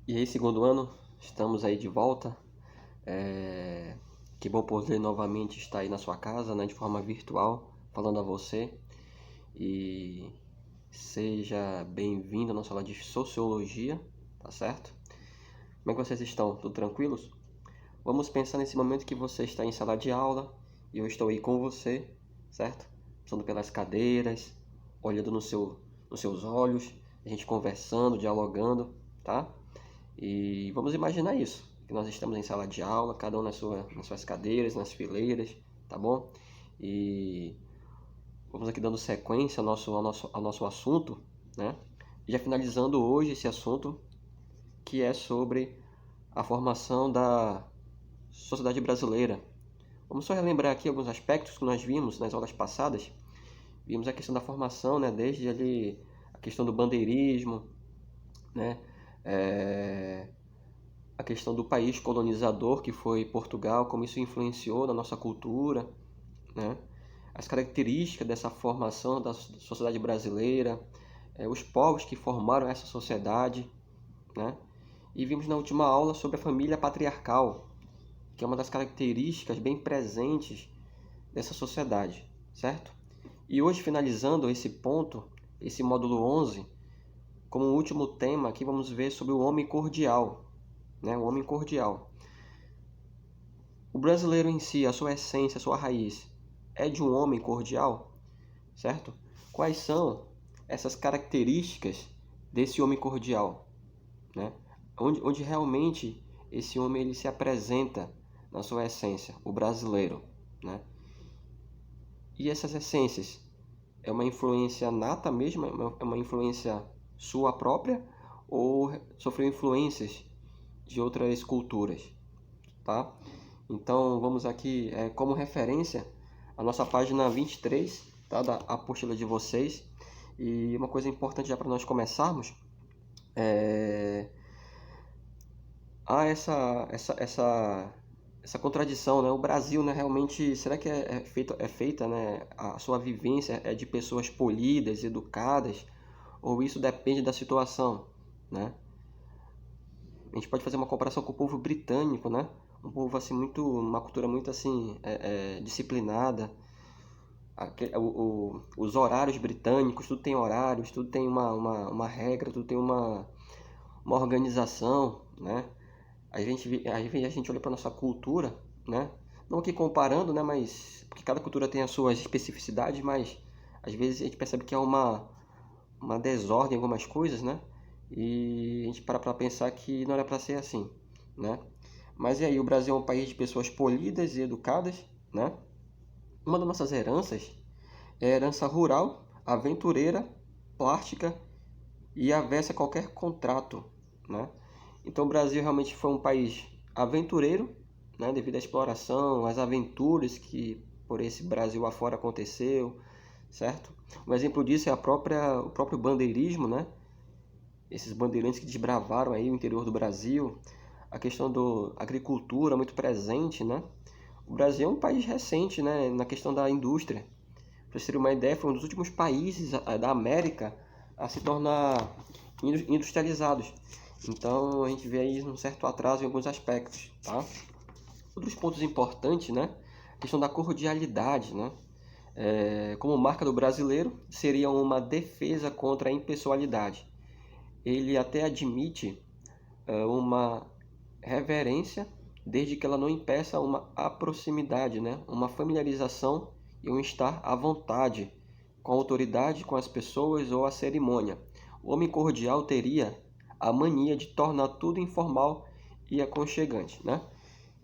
E aí, segundo ano, estamos aí de volta. É... Que bom poder novamente estar aí na sua casa, né, de forma virtual, falando a você. E seja bem-vindo à nossa aula de Sociologia, tá certo? Como é que vocês estão? Tudo tranquilos? Vamos pensar nesse momento que você está em sala de aula e eu estou aí com você, certo? Passando pelas cadeiras, olhando nos seus olhos, a gente conversando, dialogando, tá? E vamos imaginar isso, que nós estamos em sala de aula, cada um nas suas cadeiras, nas fileiras, tá bom? E vamos aqui dando sequência ao nosso assunto, né? Já finalizando hoje esse assunto, que é sobre a formação da sociedade brasileira. Vamos só relembrar aqui alguns aspectos que nós vimos nas aulas passadas. Vimos a questão da formação, né? Desde ali a questão do bandeirismo, né? A questão do país colonizador que foi Portugal, como isso influenciou na nossa cultura, né? As características dessa formação da sociedade brasileira, os povos que formaram essa sociedade, né? E vimos na última aula sobre a família patriarcal, que é uma das características bem presentes dessa sociedade, certo? E hoje, finalizando esse ponto, esse módulo 11, como último tema aqui vamos ver sobre o homem cordial, né? O homem cordial. O brasileiro em si, a sua essência, a sua raiz, é de um homem cordial, certo? Quais são essas características desse homem cordial, né? Onde realmente esse homem ele se apresenta na sua essência, o brasileiro, né? E essas essências é uma influência nata mesmo, é uma influência sua própria ou sofreu influências de outras culturas, tá? Então vamos aqui como referência a nossa página 23, tá, da apostila de vocês. E uma coisa importante já para nós começarmos há essa contradição, né? O Brasil, né, realmente, será que é feita, né, a sua vivência é de pessoas polidas, educadas, ou isso depende da situação, né? A gente pode fazer uma comparação com o povo britânico, né? Um povo assim muito, uma cultura muito assim disciplinada. Os horários britânicos, tudo tem horários, tudo tem uma regra, tudo tem uma organização, né? A gente olha para nossa cultura, né? Não aqui comparando, né? Mas porque cada cultura tem as suas especificidades, mas às vezes a gente percebe que há uma desordem em algumas coisas, né? E a gente para pensar que não era para ser assim, né? Mas e aí, o Brasil é um país de pessoas polidas e educadas, né? Uma das nossas heranças é a herança rural, aventureira, plástica e avessa a qualquer contrato, né? Então o Brasil realmente foi um país aventureiro, né? Devido à exploração, às aventuras que por esse Brasil afora aconteceu, certo? Um exemplo disso é o próprio bandeirismo, né? Esses bandeirantes que desbravaram aí o interior do Brasil, a questão da agricultura muito presente, né? O Brasil é um país recente, né, na questão da indústria. Para vocês terem uma ideia, foi um dos últimos países da América a se tornar industrializados. Então a gente vê aí um certo atraso em alguns aspectos, tá? Outros pontos importantes, né? A questão da cordialidade, né? Como marca do brasileiro, seria uma defesa contra a impessoalidade. Ele até admite uma reverência, desde que ela não impeça uma proximidade, né? Uma familiarização e um estar à vontade com a autoridade, com as pessoas ou a cerimônia. O homem cordial teria a mania de tornar tudo informal e aconchegante, né?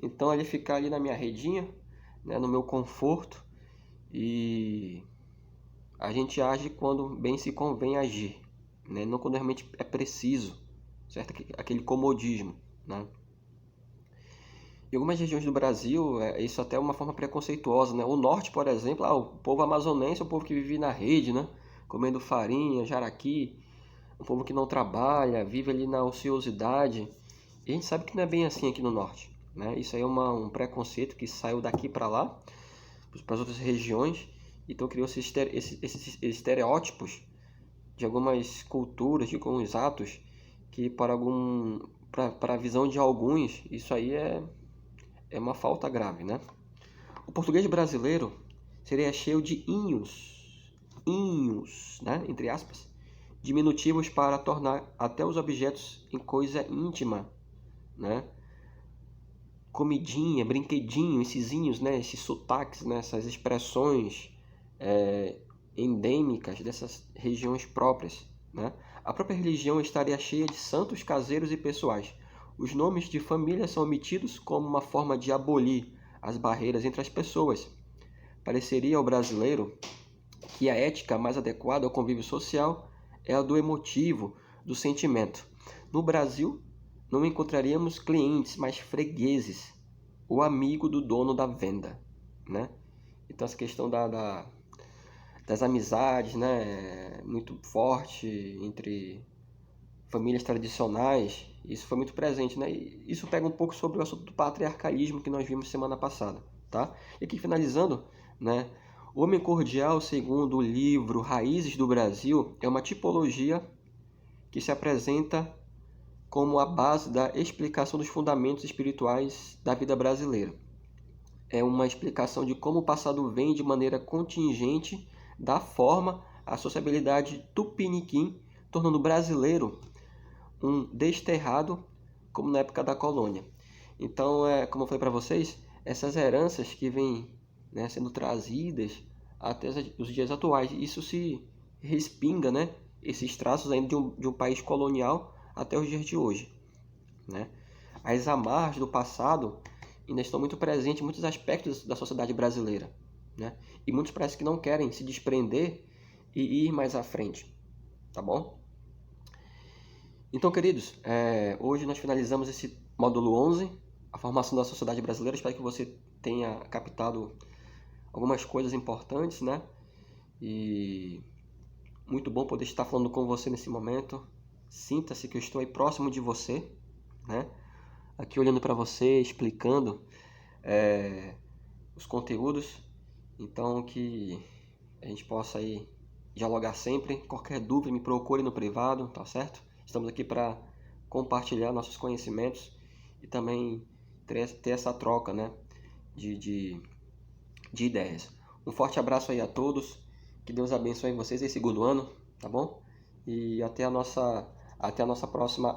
Então ele fica ali na minha redinha, né, no meu conforto, e a gente age quando bem se convém agir, né? Não quando realmente é preciso, certo? Aquele comodismo, né? Em algumas regiões do Brasil, isso até é uma forma preconceituosa, né? O norte, por exemplo, o povo amazonense é o povo que vive na rede, né? Comendo farinha, jaraqui, um povo que não trabalha, vive ali na ociosidade. E a gente sabe que não é bem assim aqui no norte, né? Isso aí é um preconceito que saiu daqui para lá, para as outras regiões, então criou esses estereótipos de algumas culturas, de alguns atos que para a visão de alguns, isso aí é uma falta grave, né? O português brasileiro seria cheio de inhos, né? Entre aspas, diminutivos para tornar até os objetos em coisa íntima, né? Comidinha, brinquedinho, esses inhos, né? Esses sotaques, né? Essas expressões endêmicas dessas regiões próprias, né? A própria religião estaria cheia de santos caseiros e pessoais. Os nomes de família são omitidos como uma forma de abolir as barreiras entre as pessoas. Pareceria ao brasileiro que a ética mais adequada ao convívio social é a do emotivo, do sentimento. No Brasil, não encontraríamos clientes, mas fregueses, o amigo do dono da venda, né? Então essa questão das amizades, né, muito forte entre famílias tradicionais, isso foi muito presente, né? E isso pega um pouco sobre o assunto do patriarcalismo que nós vimos semana passada, tá? E aqui finalizando, né? O homem cordial, segundo o livro Raízes do Brasil, é uma tipologia que se apresenta como a base da explicação dos fundamentos espirituais da vida brasileira. É uma explicação de como o passado vem de maneira contingente da forma a sociabilidade tupiniquim, tornando o brasileiro um desterrado como na época da colônia. Então, como eu falei para vocês, essas heranças que vêm, né, sendo trazidas até os dias atuais, isso se respinga, né, esses traços ainda de um país colonial até os dias de hoje, né? As amarras do passado ainda estão muito presentes em muitos aspectos da sociedade brasileira, né? E muitos parece que não querem se desprender e ir mais à frente, tá bom? Então, queridos, hoje nós finalizamos esse módulo 11, a formação da sociedade brasileira. Espero que você tenha captado algumas coisas importantes, né? E muito bom poder estar falando com você nesse momento. Sinta-se que eu estou aí próximo de você, né? Aqui olhando para você, explicando os conteúdos. Então, que a gente possa aí dialogar sempre. Qualquer dúvida, me procure no privado, tá certo? Estamos aqui para compartilhar nossos conhecimentos e também ter essa troca, né, de ideias. Um forte abraço aí a todos. Que Deus abençoe vocês esse segundo ano, tá bom? E até a nossa próxima